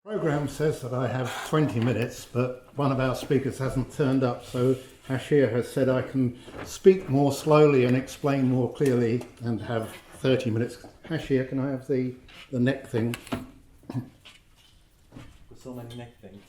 The program says that I have 20 minutes, but one of our speakers hasn't turned up, so Hashir has said I can speak more slowly and explain more clearly and have 30 minutes. Hashir, can I have the neck thing? There's so many neck things.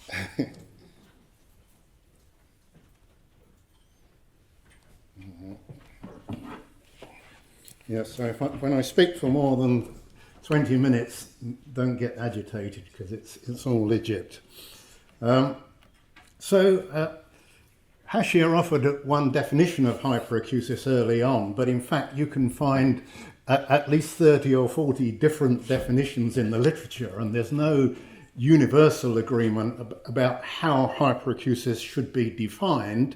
Yeah, so when I speak for more than 20 minutes, don't get agitated because it's all legit. Hashir offered one definition of hyperacusis early on, but in fact you can find at least 30 or 40 different definitions in the literature, and there's no universal agreement about how hyperacusis should be defined,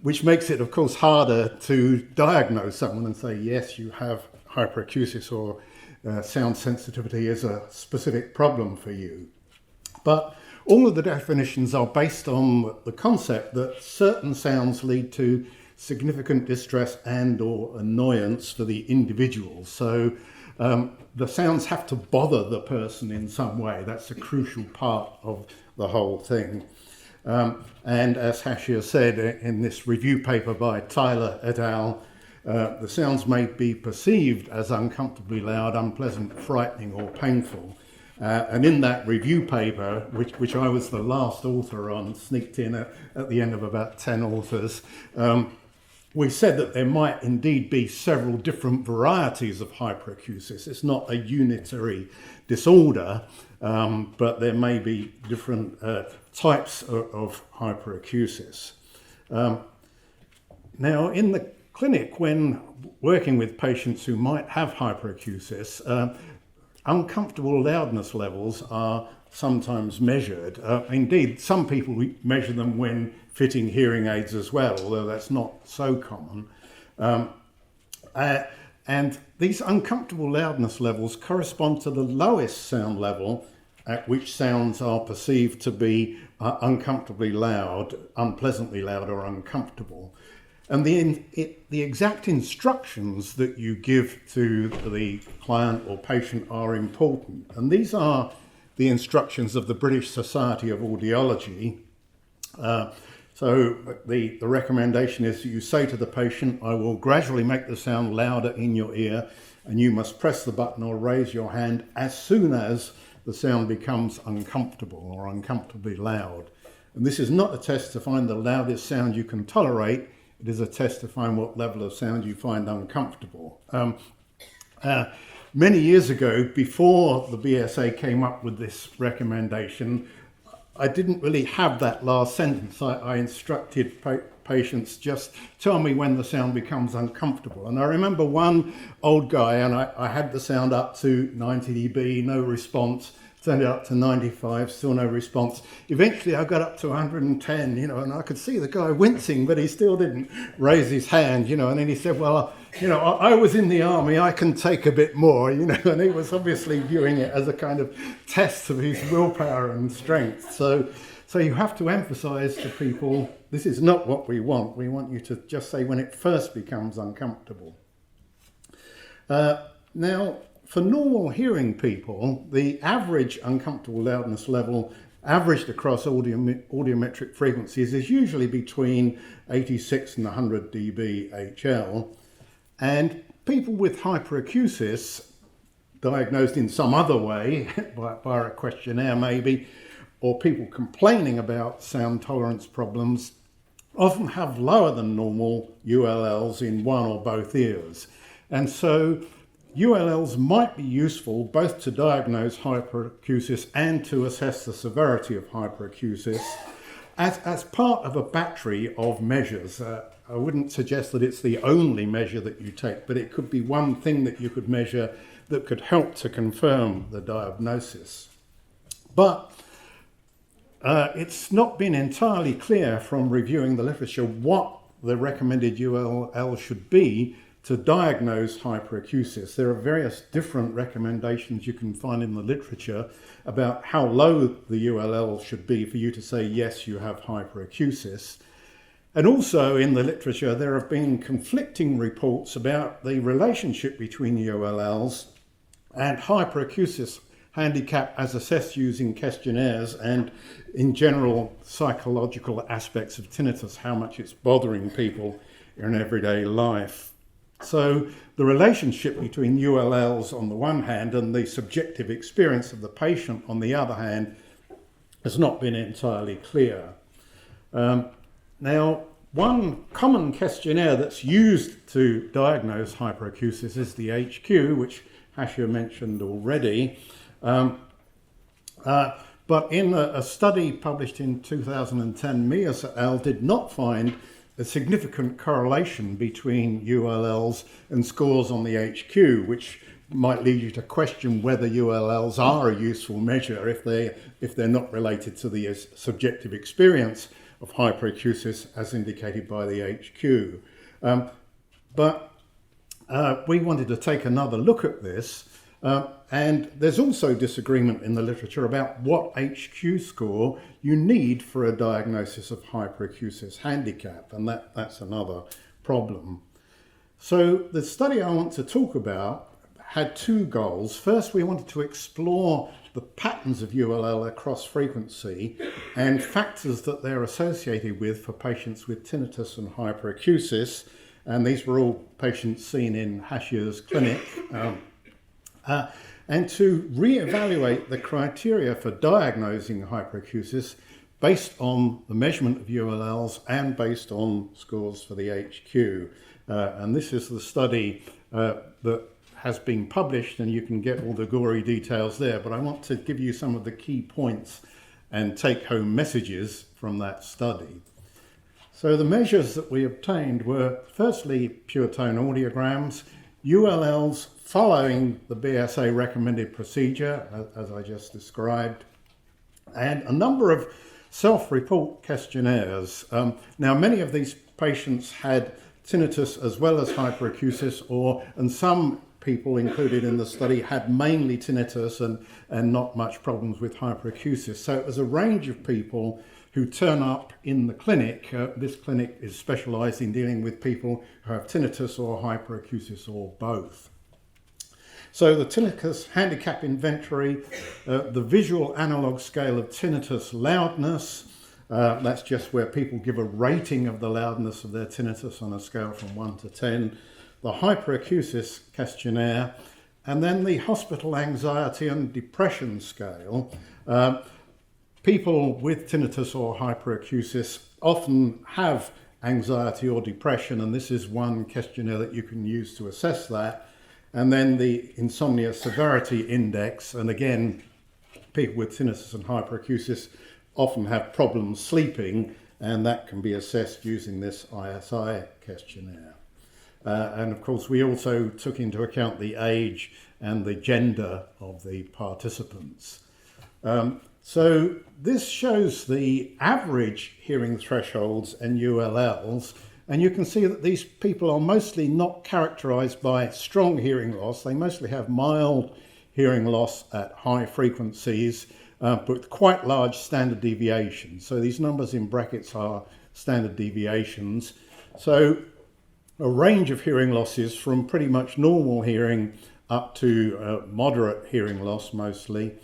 which makes it, of course, harder to diagnose someone and say, yes, you have hyperacusis, or sound sensitivity is a specific problem for you. But all of the definitions are based on the concept that certain sounds lead to significant distress and or annoyance for the individual. So the sounds have to bother the person in some way. That's a crucial part of the whole thing. And as Hashir said in this review paper by Tyler et al., the sounds may be perceived as uncomfortably loud, unpleasant, frightening or painful. And in that review paper, which I was the last author on, sneaked in at the end of about 10 authors, we said that there might indeed be several different varieties of hyperacusis. It's not a unitary disorder, but there may be different types of hyperacusis. Now, in the clinic, when working with patients who might have hyperacusis, uncomfortable loudness levels are sometimes measured. Indeed, some people measure them when fitting hearing aids as well, although that's not so common. And these uncomfortable loudness levels correspond to the lowest sound level at which sounds are perceived to be uncomfortably loud, unpleasantly loud or uncomfortable. And the exact instructions that you give to the client or patient are important. And these are the instructions of the British Society of Audiology. So the recommendation is you say to the patient, I will gradually make the sound louder in your ear, and you must press the button or raise your hand as soon as the sound becomes uncomfortable or uncomfortably loud. And this is not a test to find the loudest sound you can tolerate. It is a test to find what level of sound you find uncomfortable. Many years ago, before the BSA came up with this recommendation, I didn't really have that last sentence. I instructed patients, just tell me when the sound becomes uncomfortable. And I remember one old guy, and I had the sound up to 90 dB, no response. Turned it up to 95, still no response. Eventually I got up to 110, and I could see the guy wincing, but he still didn't raise his hand, and then he said, well, I was in the army, I can take a bit more, and he was obviously viewing it as a kind of test of his willpower and strength. So you have to emphasize to people, this is not what we want. We want you to just say when it first becomes uncomfortable. Now, for normal hearing people, the average uncomfortable loudness level averaged across audiometric frequencies is usually between 86 and 100 dB HL. And people with hyperacusis, diagnosed in some other way, by a questionnaire maybe, or people complaining about sound tolerance problems, often have lower than normal ULLs in one or both ears. And so ULLs might be useful both to diagnose hyperacusis and to assess the severity of hyperacusis as part of a battery of measures. I wouldn't suggest that it's the only measure that you take, but it could be one thing that you could measure that could help to confirm the diagnosis. But it's not been entirely clear from reviewing the literature what the recommended ULL should be to diagnose hyperacusis. There are various different recommendations you can find in the literature about how low the ULL should be for you to say, yes, you have hyperacusis. And also in the literature, there have been conflicting reports about the relationship between ULLs and hyperacusis handicap as assessed using questionnaires, and in general psychological aspects of tinnitus, how much it's bothering people in everyday life. So the relationship between ULLs on the one hand and the subjective experience of the patient on the other hand has not been entirely clear. Now, one common questionnaire that's used to diagnose hyperacusis is the HQ, which Hashir mentioned already. But in a study published in 2010, Mias et al. Did not find a significant correlation between ULLs and scores on the HQ, which might lead you to question whether ULLs are a useful measure if they're not related to the subjective experience of hyperacusis as indicated by the HQ. But we wanted to take another look at this, and there's also disagreement in the literature about what HQ score you need for a diagnosis of hyperacusis handicap, and that's another problem. So the study I want to talk about had two goals. First, we wanted to explore the patterns of ULL across frequency and factors that they're associated with for patients with tinnitus and hyperacusis. And these were all patients seen in Hashir's clinic. And to re-evaluate the criteria for diagnosing hyperacusis based on the measurement of ULLs and based on scores for the HQ. And this is the study that has been published, and you can get all the gory details there, but I want to give you some of the key points and take-home messages from that study. So the measures that we obtained were firstly pure tone audiograms, ULLs following the BSA recommended procedure, as I just described, and a number of self-report questionnaires. Now, many of these patients had tinnitus as well as hyperacusis, and some people included in the study had mainly tinnitus and not much problems with hyperacusis. So it was a range of people who turn up in the clinic. This clinic is specialised in dealing with people who have tinnitus or hyperacusis or both. So the tinnitus handicap inventory, the visual analogue scale of tinnitus loudness, that's just where people give a rating of the loudness of their tinnitus on a scale from 1 to 10, the hyperacusis questionnaire, and then the hospital anxiety and depression scale. People with tinnitus or hyperacusis often have anxiety or depression, and this is one questionnaire that you can use to assess that. And then the insomnia severity index, and again, people with tinnitus and hyperacusis often have problems sleeping, and that can be assessed using this ISI questionnaire. And of course, we also took into account the age and the gender of the participants. So this shows the average hearing thresholds and ULLs, and you can see that these people are mostly not characterized by strong hearing loss. They mostly have mild hearing loss at high frequencies, but with quite large standard deviations. So these numbers in brackets are standard deviations. So a range of hearing losses from pretty much normal hearing up to moderate hearing loss mostly.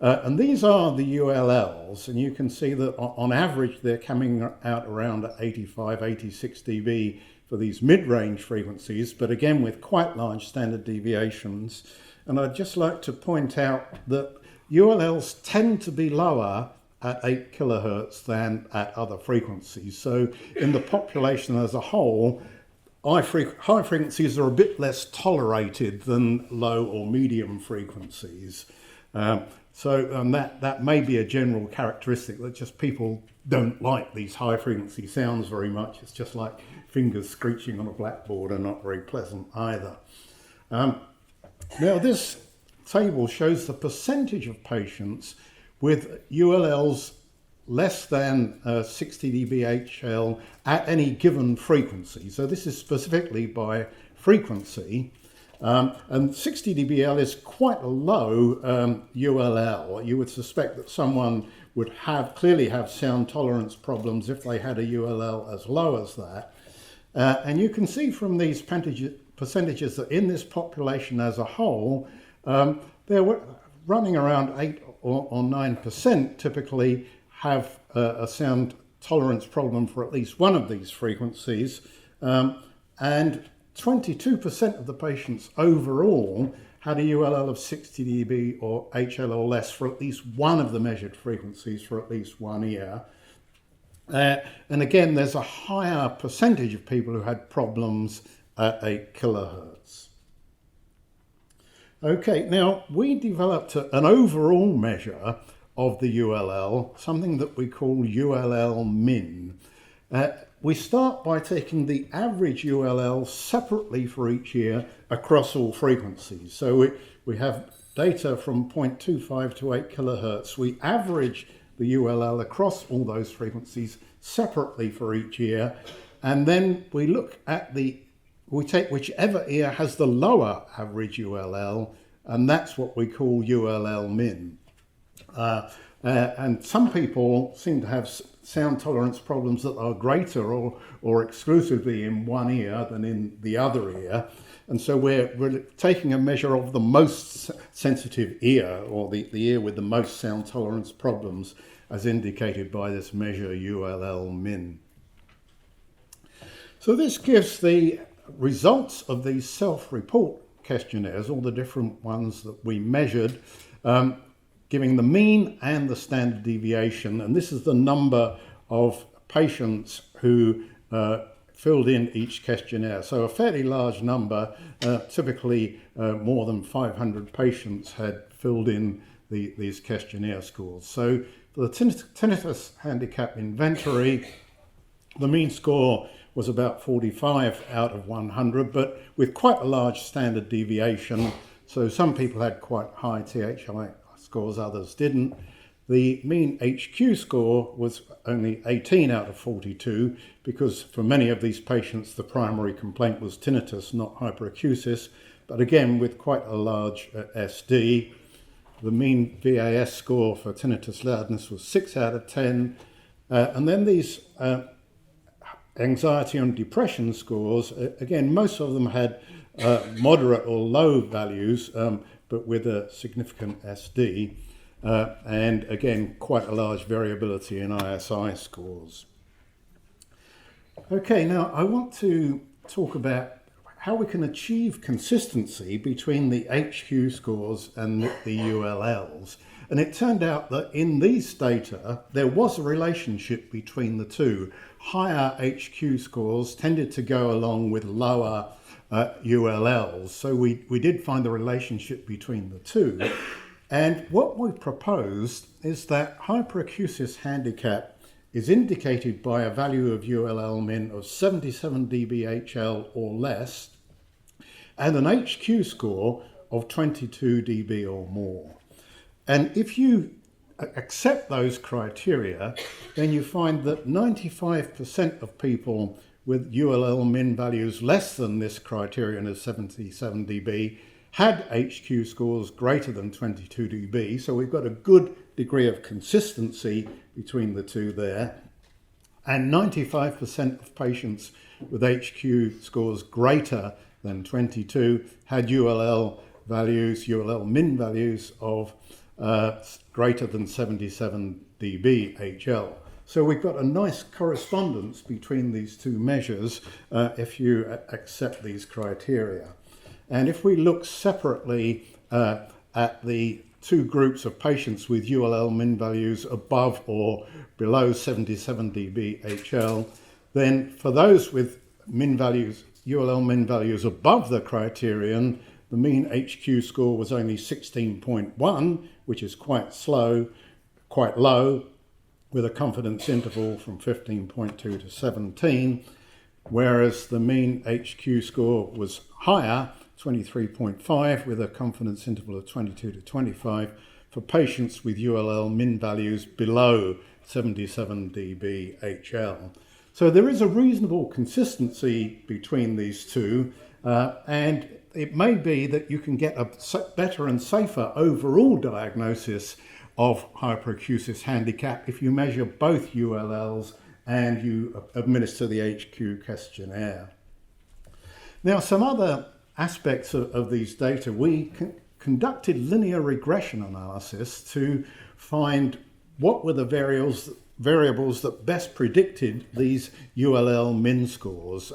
And these are the ULLs, and you can see that on average they're coming out around 85, 86 dB for these mid-range frequencies, but again with quite large standard deviations. And I'd just like to point out that ULLs tend to be lower at 8 kilohertz than at other frequencies. So in the population as a whole, high frequencies are a bit less tolerated than low or medium frequencies. So that may be a general characteristic, that just people don't like these high frequency sounds very much. It's just like fingers screeching on a blackboard and not very pleasant either. Now this table shows the percentage of patients with ULLs less than 60 dBHL at any given frequency. So this is specifically by frequency. And 60 dBL is quite a low ULL. You would suspect that someone would clearly have sound tolerance problems if they had a ULL as low as that. And you can see from these percentages that in this population as a whole, there were running around 8 or 9% typically have a sound tolerance problem for at least one of these frequencies, and 22% of the patients overall had a ULL of 60 dB or HL or less for at least one of the measured frequencies for at least 1 ear. And again, there's a higher percentage of people who had problems at 8 kilohertz. Okay, now we developed an overall measure of the ULL, something that we call ULL min. We start by taking the average ULL separately for each ear across all frequencies. So we have data from 0.25 to 8 kilohertz. We average the ULL across all those frequencies separately for each ear, and then we look at we take whichever ear has the lower average ULL, and that's what we call ULL min. And some people seem to have sound tolerance problems that are greater or exclusively in one ear than in the other ear. And so we're taking a measure of the most sensitive ear, or the ear with the most sound tolerance problems, as indicated by this measure ULL min. So this gives the results of these self-report questionnaires, all the different ones that we measured, giving the mean and the standard deviation. And this is the number of patients who filled in each questionnaire. So a fairly large number, typically more than 500 patients had filled in these questionnaire scores. So for the tinnitus handicap inventory, the mean score was about 45 out of 100, but with quite a large standard deviation. So some people had quite high THI scores, others didn't. The mean HQ score was only 18 out of 42, because for many of these patients the primary complaint was tinnitus, not hyperacusis, but again with quite a large SD. The mean VAS score for tinnitus loudness was 6 out of 10. And then these anxiety and depression scores, again, most of them had moderate or low values, but with a significant SD. And again, quite a large variability in ISI scores. Okay, now I want to talk about how we can achieve consistency between the HQ scores and the ULLs. And it turned out that in these data, there was a relationship between the two. Higher HQ scores tended to go along with lower ULLs. So we did find the relationship between the two. And what we proposed is that hyperacusis handicap is indicated by a value of ULL min of 77 dBHL or less, and an HQ score of 22 dB or more. And if you accept those criteria, then you find that 95% of people with ULL min values less than this criterion of 77 dB had HQ scores greater than 22 dB. So we've got a good degree of consistency between the two there. And 95% of patients with HQ scores greater than 22 had ULL min values of greater than 77 dB HL. So we've got a nice correspondence between these two measures if you accept these criteria. And if we look separately at the two groups of patients with ULL min values above or below 77 dB HL, then for those with ULL min values above the criterion, the mean HQ score was only 16.1, which is quite low, with a confidence interval from 15.2 to 17, whereas the mean HQ score was higher, 23.5, with a confidence interval of 22 to 25 for patients with ULL min values below 77 dB HL. So there is a reasonable consistency between these two, and it may be that you can get a better and safer overall diagnosis of hyperacusis handicap if you measure both ULLs and you administer the HQ questionnaire. Now, some other aspects of these data, we conducted linear regression analysis to find what were the variables that best predicted these ULL min scores,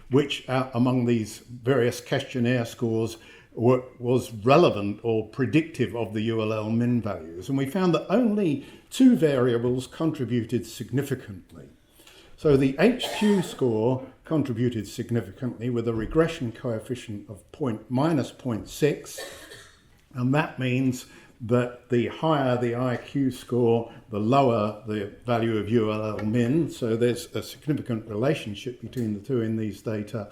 which among these various questionnaire scores was relevant or predictive of the ULL min values. And we found that only 2 variables contributed significantly. So the HQ score contributed significantly with a regression coefficient of minus 0.6, and that means that the higher the IQ score, the lower the value of ULL min. So there's a significant relationship between the two in these data.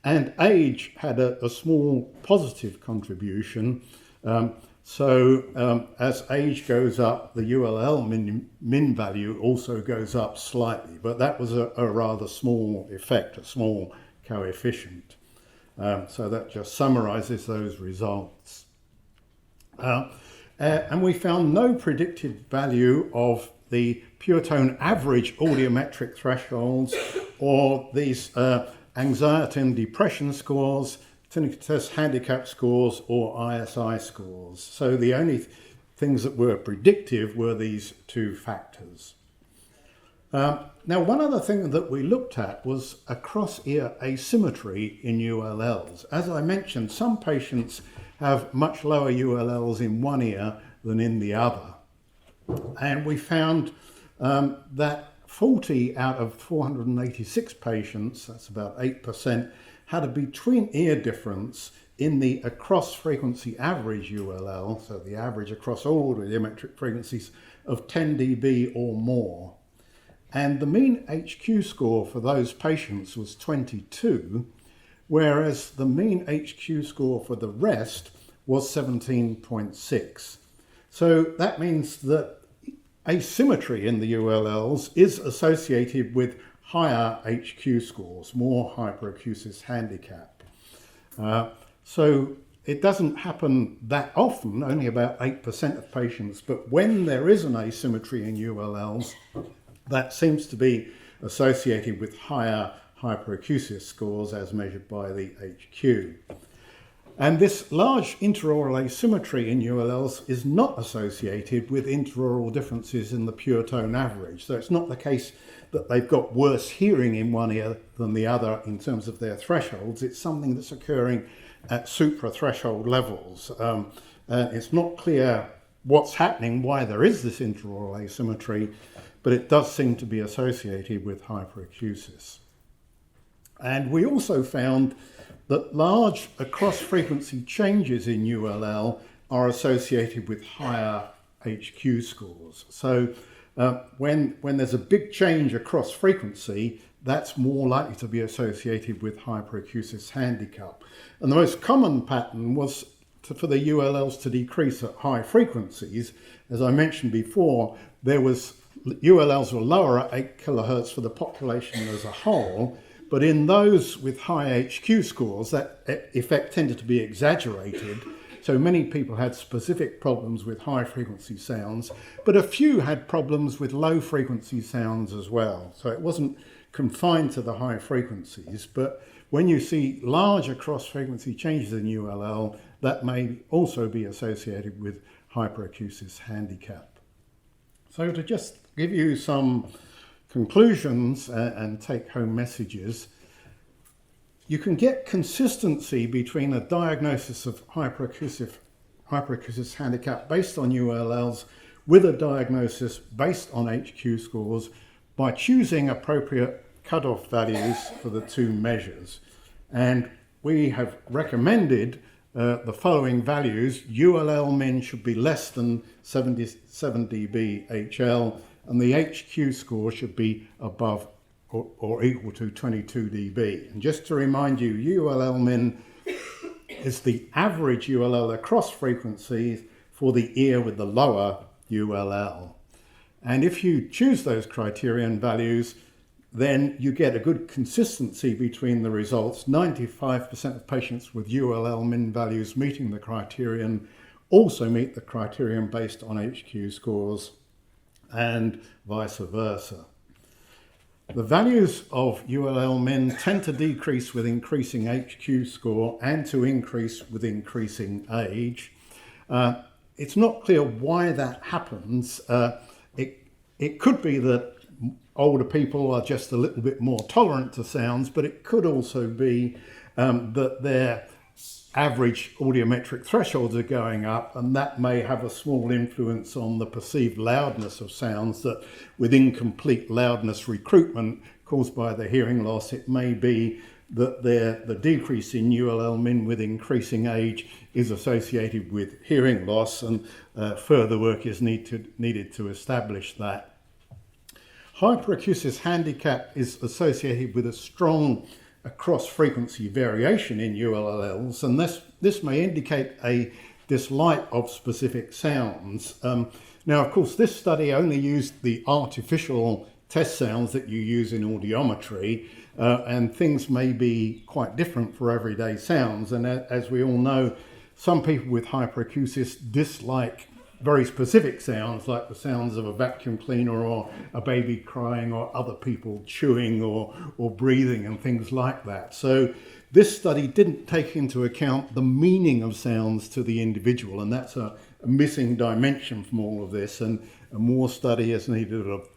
And age had a small positive contribution. As age goes up, the ULL min value also goes up slightly, but that was a rather small effect, a small coefficient. So that just summarizes those results. And we found no predicted value of the pure tone average audiometric thresholds or these anxiety and depression scores, tinnitus handicap scores, or ISI scores. So the only things that were predictive were these 2 factors. Now, one other thing that we looked at was across-ear asymmetry in ULLs. As I mentioned, some patients have much lower ULLs in one ear than in the other. And we found that 40 out of 486 patients, that's about 8%, had a between ear difference in the across frequency average ULL, so the average across all audiometric frequencies, of 10 dB or more. And the mean HQ score for those patients was 22, whereas the mean HQ score for the rest was 17.6. So that means that asymmetry in the ULLs is associated with higher HQ scores, more hyperacusis handicap. So it doesn't happen that often, only about 8% of patients, but when there is an asymmetry in ULLs, that seems to be associated with higher hyperacusis scores as measured by the HQ. And this large intraoral asymmetry in ULLs is not associated with intraoral differences in the pure tone average. So it's not the case that they've got worse hearing in one ear than the other in terms of their thresholds. It's something that's occurring at supra-threshold levels. It's not clear what's happening, why there is this intraoral asymmetry, but it does seem to be associated with hyperacusis. And we also found that large across-frequency changes in ULL are associated with higher HQ scores. So when there's a big change across frequency, that's more likely to be associated with hyperacusis handicap. And the most common pattern was for the ULLs to decrease at high frequencies. As I mentioned before, ULLs were lower at 8 kilohertz for the population as a whole, but in those with high HQ scores, that effect tended to be exaggerated. So many people had specific problems with high frequency sounds, but a few had problems with low frequency sounds as well. So it wasn't confined to the high frequencies, but when you see large across frequency changes in ULL, that may also be associated with hyperacusis handicap. So to just give you some conclusions and take-home messages, you can get consistency between a diagnosis of hyperacusis handicap based on ULLs with a diagnosis based on HQ scores by choosing appropriate cutoff values for the 2 measures. And we have recommended the following values. ULL min should be less than 77 dB HL, and the HQ score should be above or equal to 22 dB. And just to remind you, ULL min is the average ULL across frequencies for the ear with the lower ULL. And if you choose those criterion values, then you get a good consistency between the results. 95% of patients with ULL min values meeting the criterion also meet the criterion based on HQ scores, and vice versa. The values of ULL min tend to decrease with increasing HQ score and to increase with increasing age. It's not clear why that happens. It could be that older people are just a little bit more tolerant to sounds, but it could also be that their average audiometric thresholds are going up, and that may have a small influence on the perceived loudness of sounds, that with incomplete loudness recruitment caused by the hearing loss, it may be that the decrease in ULL min with increasing age is associated with hearing loss, and further work is needed to establish that. Hyperacusis handicap is associated with a strong cross-frequency variation in ULLs, and this may indicate a dislike of specific sounds. Now, of course, this study only used the artificial test sounds that you use in audiometry, and things may be quite different for everyday sounds. And as we all know, some people with hyperacusis dislike very specific sounds, like the sounds of a vacuum cleaner or a baby crying or other people chewing or breathing and things like that. So this study didn't take into account the meaning of sounds to the individual, and that's a missing dimension from all of this, and more study is needed of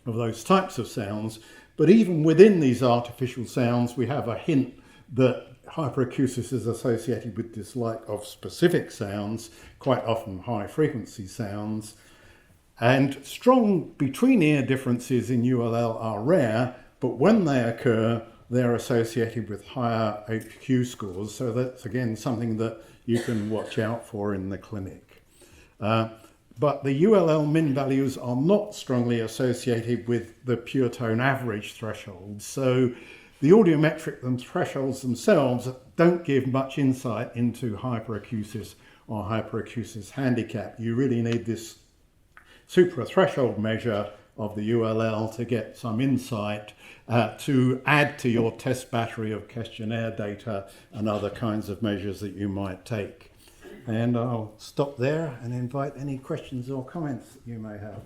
those types of sounds. But even within these artificial sounds, we have a hint that hyperacusis is associated with dislike of specific sounds, quite often high frequency sounds. And strong between ear differences in ULL are rare, but when they occur, they're associated with higher HQ scores. So that's again something that you can watch out for in the clinic. But the ULL min values are not strongly associated with the pure tone average thresholds. So the audiometric thresholds themselves don't give much insight into hyperacusis or hyperacusis handicap. You really need this supra-threshold measure of the ULL to get some insight to add to your test battery of questionnaire data and other kinds of measures that you might take. And I'll stop there and invite any questions or comments that you may have.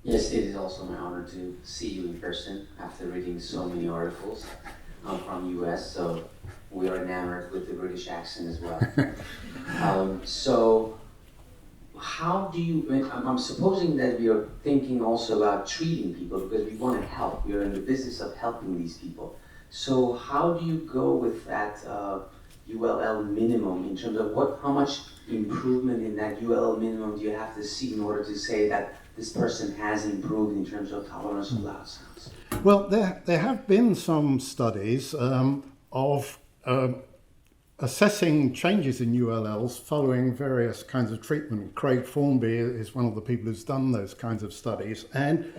Yes, it is also my honor to see you in person after reading so many articles from US, so we are enamored with the British accent as well. So how do you, I'm supposing that we are thinking also about treating people because we want to help. We are in the business of helping these people. So how do you go with that ULL minimum in terms of how much improvement in that ULL minimum do you have to see in order to say that this person has improved in terms of tolerance of loud sounds? Well, there have been some studies of assessing changes in ULLs following various kinds of treatment. Craig Formby is one of the people who's done those kinds of studies, and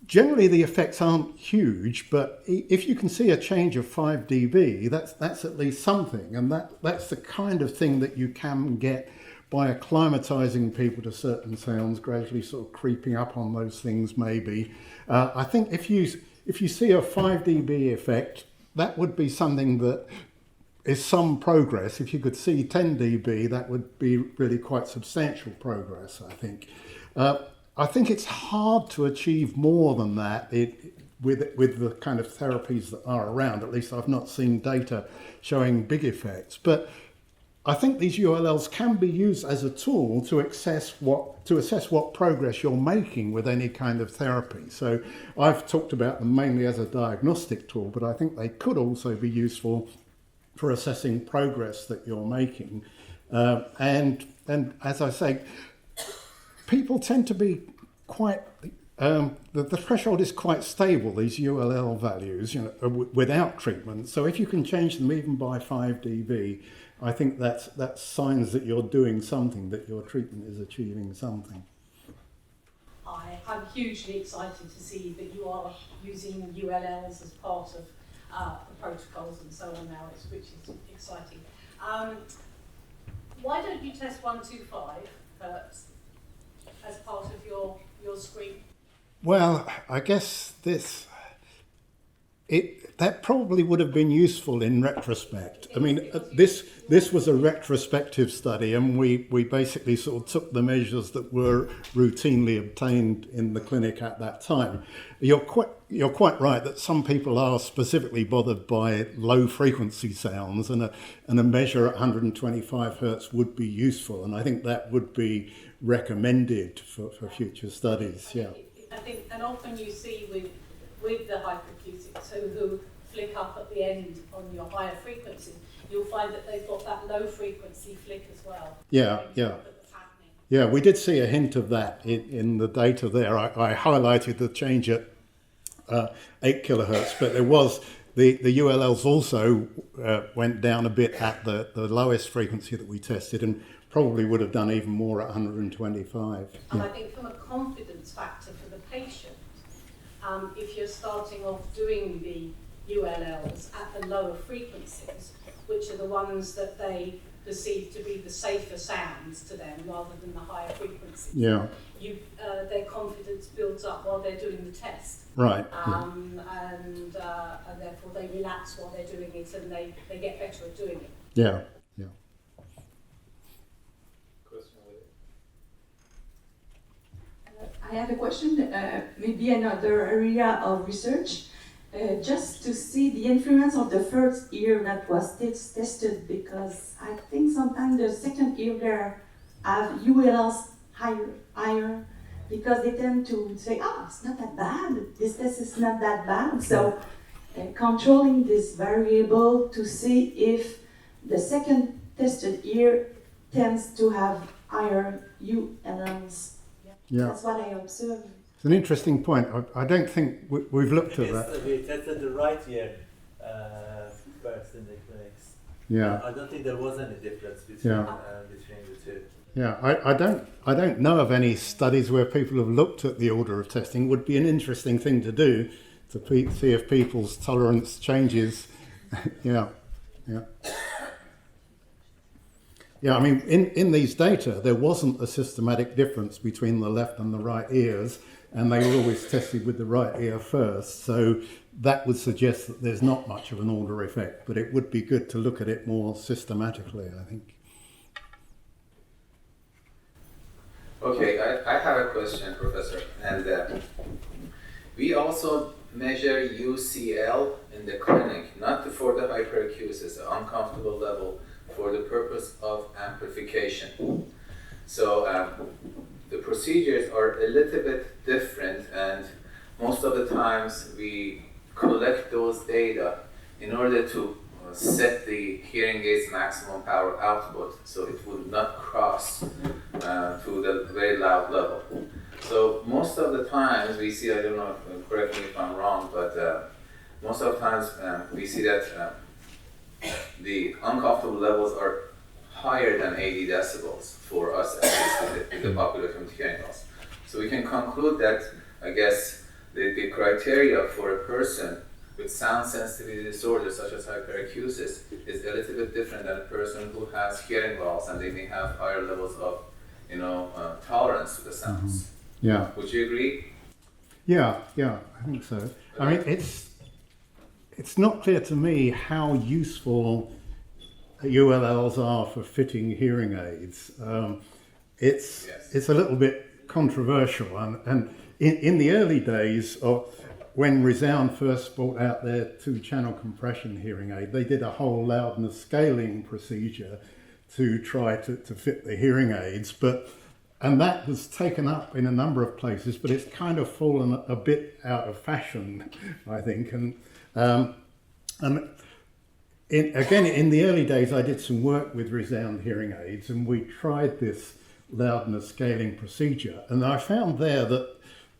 generally the effects aren't huge, but if you can see a change of 5 dB, that's at least something, and that's the kind of thing that you can get by acclimatizing people to certain sounds, gradually sort of creeping up on those things maybe. I think if you see a 5 dB effect, that would be something that is some progress. If you could see 10 dB, that would be really quite substantial progress, I think. I think it's hard to achieve more than that with the kind of therapies that are around. At least I've not seen data showing big effects. But I think these ULLs can be used as a tool to assess what progress you're making with any kind of therapy. So I've talked about them mainly as a diagnostic tool, but I think they could also be useful for assessing progress that you're making. And as I say, people tend to be quite, the threshold is quite stable, these ULL values, without treatment. So if you can change them even by 5 dB, I think that's signs that you're doing something, that your treatment is achieving something. I'm hugely excited to see that you are using ULLs as part of the protocols and so on now, which is exciting. Why don't you test 125 Hertz as part of your screen? Well, I guess this That probably would have been useful in retrospect. I mean, this was a retrospective study, and we basically sort of took the measures that were routinely obtained in the clinic at that time. You're quite right that some people are specifically bothered by low frequency sounds, and a measure at 125 hertz would be useful, and I think that would be recommended for future studies. Yeah. I think, and often you see with the hyperacusics who flick up at the end on your higher frequency, you'll find that they've got that low frequency flick as well. Yeah. Yeah, we did see a hint of that in the data there. I highlighted the change at 8 kilohertz, but there was the ULLs also went down a bit at the lowest frequency that we tested, and probably would have done even more at 125. And I think from a confidence factor for the patient, if you're starting off doing the ULLs at the lower frequencies, which are the ones that they perceive to be the safer sounds to them rather than the higher frequencies, their confidence builds up while they're doing the test. Right. And therefore they relax while they're doing it, and they get better at doing it. Yeah. I have a question, maybe another area of research, just to see the influence of the first ear that was tested, because I think sometimes the second ear there have ULLs higher, because they tend to say, it's not that bad, this test is not that bad. So controlling this variable to see if the second tested ear tends to have higher ULLs. Yeah. That's what I observed. It's an interesting point. I don't think we've looked at that. We tested the right ear first in the clinics. Yeah. I don't think there was any difference between the two. Yeah, I don't know of any studies where people have looked at the order of testing. It would be an interesting thing to do to see if people's tolerance changes. Yeah. Yeah, I mean, in these data, there wasn't a systematic difference between the left and the right ears, and they were always tested with the right ear first. So that would suggest that there's not much of an order effect, but it would be good to look at it more systematically, I think. Okay, I have a question, Professor. And we also measure UCL in the clinic, not for the hyperacusis, uncomfortable level, for the purpose of amplification. So the procedures are a little bit different, and most of the times we collect those data in order to set the hearing aid's maximum power output so it would not cross to the very loud level. So most of the times we see, I don't know, correct me if I'm wrong, but most of the times we see that the uncomfortable levels are higher than 80 decibels for us, at least in the population with hearing loss. So we can conclude that, I guess, the criteria for a person with sound sensitivity disorder such as hyperacusis is a little bit different than a person who has hearing loss, and they may have higher levels of, tolerance to the sounds. Mm-hmm. Yeah. Would you agree? Yeah, I think so. I mean, it's not clear to me how useful ULLs are for fitting hearing aids. It's a little bit controversial, and in the early days, when Resound first brought out their 2-channel compression hearing aid, they did a whole loudness scaling procedure to try to fit the hearing aids, and that was taken up in a number of places, but it's kind of fallen a bit out of fashion, I think. And in the early days, I did some work with Resound hearing aids, and we tried this loudness scaling procedure, and I found there that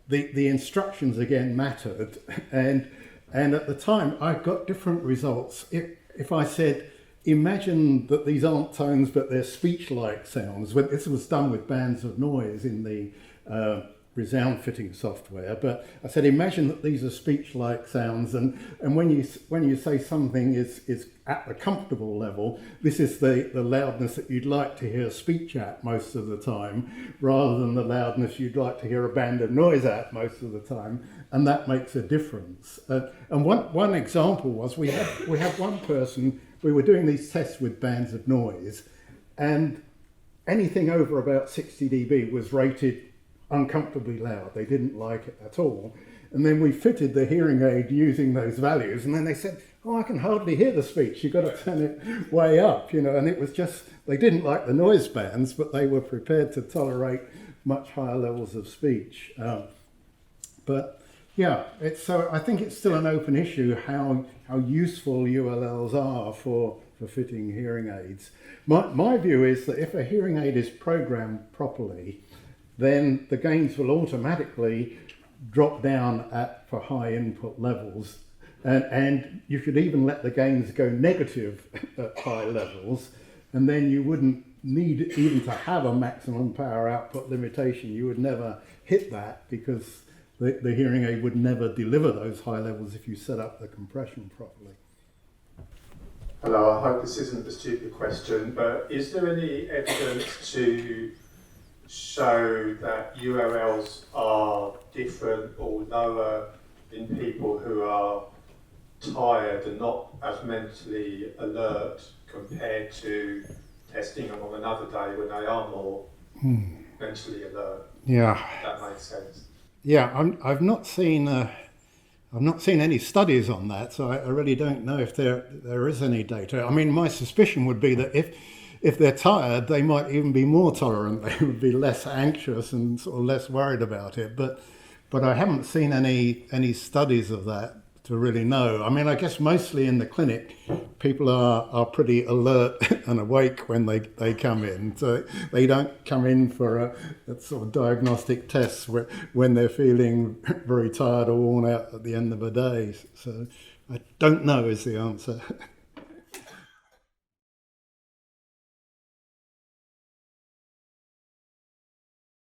the instructions again mattered, and at the time I got different results. If I said, imagine that these aren't tones but they're speech-like sounds, this was done with bands of noise in the resound fitting software, but I said, imagine that these are speech-like sounds, and when you say something is at the comfortable level, this is the loudness that you'd like to hear speech at most of the time, rather than the loudness you'd like to hear a band of noise at most of the time, and that makes a difference. And one example was we had one person, we were doing these tests with bands of noise, and anything over about 60 dB was rated uncomfortably loud. They didn't like it at all. And then we fitted the hearing aid using those values, and then they said, oh, I can hardly hear the speech, you've got to turn it way up, you know. And it was just, they didn't like the noise bands, but they were prepared to tolerate much higher levels of speech. But yeah, so I think it's still an open issue how useful ULLs are for fitting hearing aids. My view is that if a hearing aid is programmed properly, then the gains will automatically drop down for high input levels, and you could even let the gains go negative at high levels, and then you wouldn't need even to have a maximum power output limitation. You would never hit that because the hearing aid would never deliver those high levels if you set up the compression properly. Hello, I hope this isn't a stupid question, but is there any evidence to show that ULLs are different or lower in people who are tired and not as mentally alert compared to testing them on another day when they are more mentally alert? Yeah. That makes sense. Yeah, I've not seen any studies on that, so I really don't know if there is any data. I mean, my suspicion would be that if they're tired, they might even be more tolerant. They would be less anxious and sort of less worried about it. But I haven't seen any studies of that to really know. I mean, I guess mostly in the clinic, people are pretty alert and awake when they come in. So they don't come in for a sort of diagnostic test when they're feeling very tired or worn out at the end of a day. So I don't know is the answer.